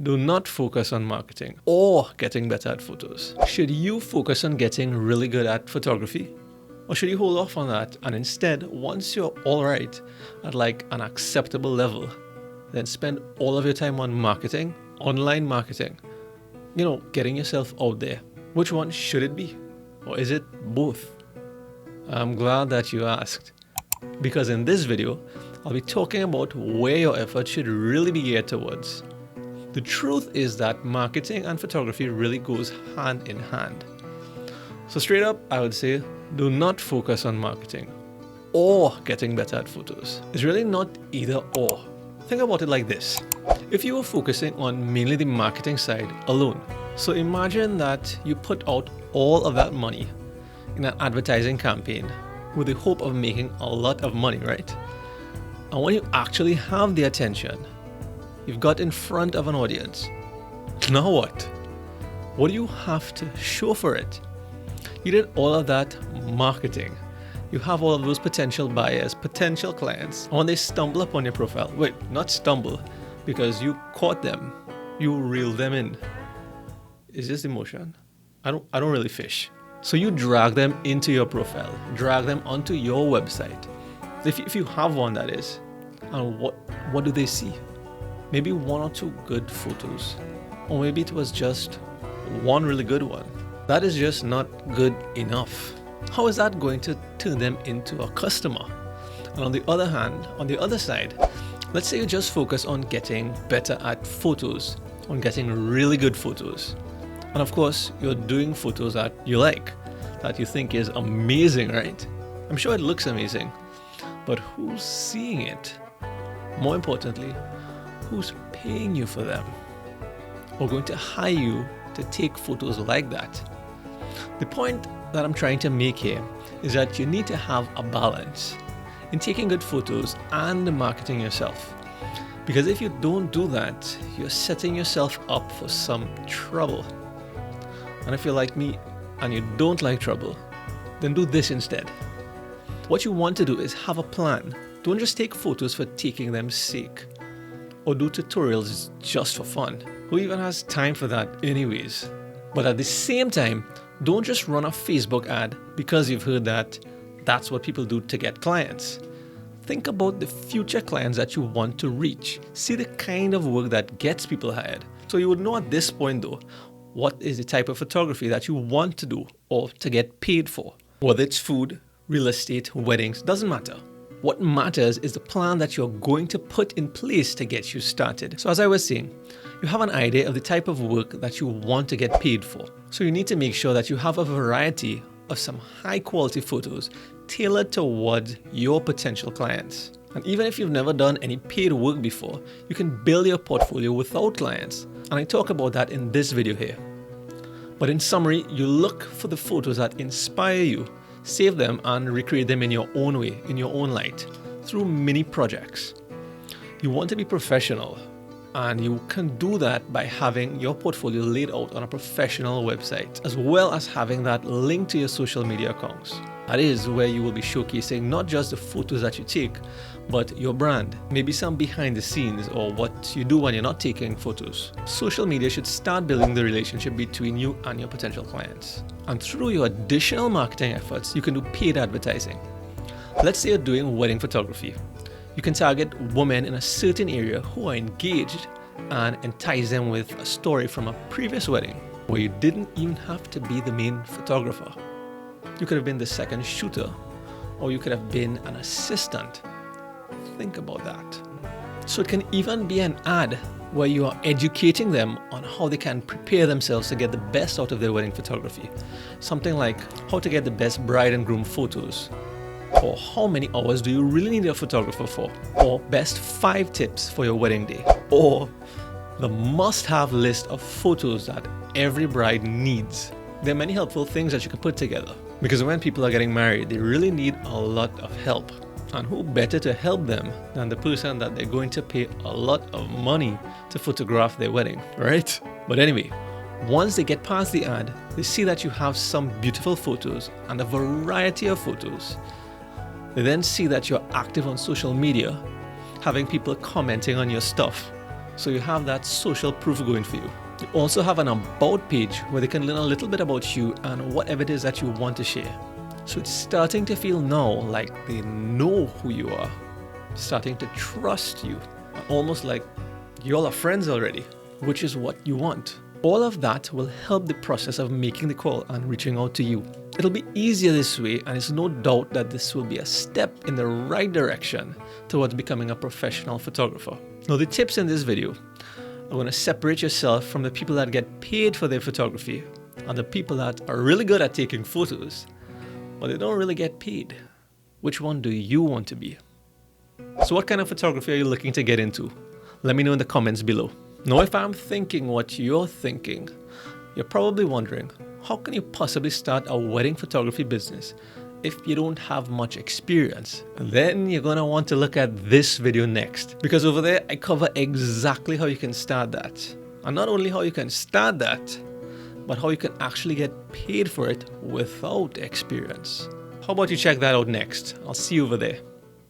Do not focus on marketing or getting better at photos. Should you focus on getting really good at photography? Or should you hold off on that and instead, once you're alright at like an acceptable level, then spend all of your time on marketing, online marketing, getting yourself out there? Which one should it be? Or is it both? I'm glad that you asked, because in this video, I'll be talking about where your effort should really be geared towards. The truth is that marketing and photography really goes hand in hand. So straight up, I would say, do not focus on marketing or getting better at photos. It's really not either or. Think about it like this. If you were focusing on mainly the marketing side alone, so imagine that you put out all of that money in an advertising campaign with the hope of making a lot of money, right? And when you actually have the attention, you've got in front of an audience. Now what? What do you have to show for it? You did all of that marketing. You have all of those potential buyers, potential clients. And when they stumble upon your profile, wait, not stumble, because you caught them, you reeled them in. Is this emotion? I don't really fish. So you drag them into your profile, drag them onto your website. If you have one, that is. And what do they see? Maybe one or two good photos, or maybe it was just one really good one. That is just not good enough. How is that going to turn them into a customer? And on the other hand, on the other side, let's say you just focus on getting better at photos, on getting really good photos. And of course, you're doing photos that you like, that you think is amazing, right? I'm sure it looks amazing, but who's seeing it? More importantly, who's paying you for them or going to hire you to take photos like that? The point that I'm trying to make here is that you need to have a balance in taking good photos and marketing yourself. Because if you don't do that, you're setting yourself up for some trouble. And if you're like me and you don't like trouble, then do this instead. What you want to do is have a plan. Don't just take photos for taking them's sake, or do tutorials just for fun. Who even has time for that anyways? But at the same time, don't just run a Facebook ad because you've heard that that's what people do to get clients. Think about the future clients that you want to reach. See the kind of work that gets people hired. So you would know at this point though, what is the type of photography that you want to do or to get paid for. Whether it's food, real estate, weddings, doesn't matter. What matters is the plan that you're going to put in place to get you started. So as I was saying, you have an idea of the type of work that you want to get paid for. So you need to make sure that you have a variety of some high quality photos tailored towards your potential clients. And even if you've never done any paid work before, you can build your portfolio without clients. And I talk about that in this video here. But in summary, you look for the photos that inspire you, save them and recreate them in your own way, in your own light, through mini projects. You want to be professional, and you can do that by having your portfolio laid out on a professional website, as well as having that link to your social media accounts. That is where you will be showcasing not just the photos that you take, but your brand, maybe some behind the scenes or what you do when you're not taking photos. Social media should start building the relationship between you and your potential clients. And through your additional marketing efforts, you can do paid advertising. Let's say you're doing wedding photography. You can target women in a certain area who are engaged and entice them with a story from a previous wedding where you didn't even have to be the main photographer. You could have been the second shooter, or you could have been an assistant. Think about that. So it can even be an ad where you are educating them on how they can prepare themselves to get the best out of their wedding photography. Something like how to get the best bride and groom photos, or how many hours do you really need a photographer for, or best 5 tips for your wedding day, or the must-have list of photos that every bride needs. There are many helpful things that you can put together, because when people are getting married, they really need a lot of help. And who better to help them than the person that they're going to pay a lot of money to photograph their wedding, right? But anyway, once they get past the ad, they see that you have some beautiful photos and a variety of photos. They then see that you're active on social media, having people commenting on your stuff, So you have that social proof going for you. You also have an about page where they can learn a little bit about you and whatever it is that you want to share. So it's starting to feel now like they know who you are, starting to trust you, almost like you all are friends already, which is what you want. All of that will help the process of making the call and reaching out to you. It'll be easier this way, and it's no doubt that this will be a step in the right direction towards becoming a professional photographer. Now, the tips in this video are going to separate yourself from the people that get paid for their photography and the people that are really good at taking photos, but they don't really get paid. Which one do you want to be? So what kind of photography are you looking to get into? Let me know in the comments below. Now, if I'm thinking what you're thinking, you're probably wondering, how can you possibly start a wedding photography business if you don't have much experience? Then you're going to want to look at this video next, because over there I cover exactly how you can start that. And not only how you can start that, but how you can actually get paid for it without experience. How about you check that out next? I'll see you over there.